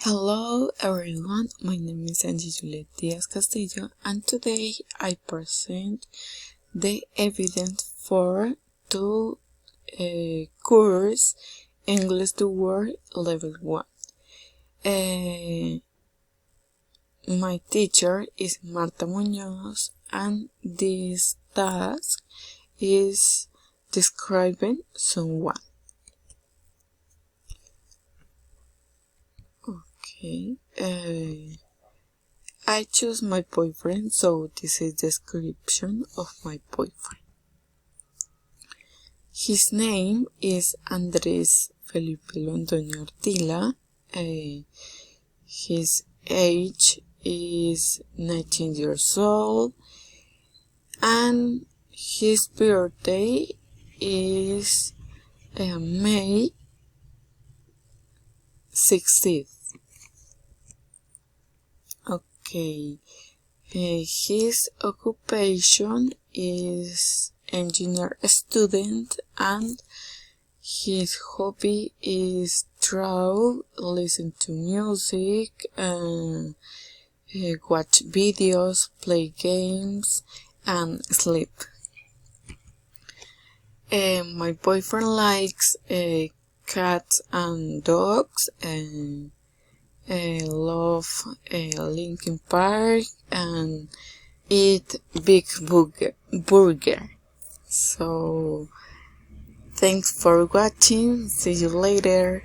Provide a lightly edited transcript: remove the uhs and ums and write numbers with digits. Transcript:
Hello everyone, my name is Angie Juliet Diaz Castillo and today I present the evidence for two course English to Word Level 1. My teacher is Marta Muñoz and this task is describing someone. Okay, I choose my boyfriend, so this is the description of my boyfriend. His name is Andrés Felipe Londoño Artila. His age is 19 years old and his birthday is May 16th. Okay, his occupation is engineer student and his hobby is draw, listen to music, watch videos, play games and sleep. My boyfriend likes cats and dogs and love Linkin Park and eat big burger. So thanks for watching. See you later.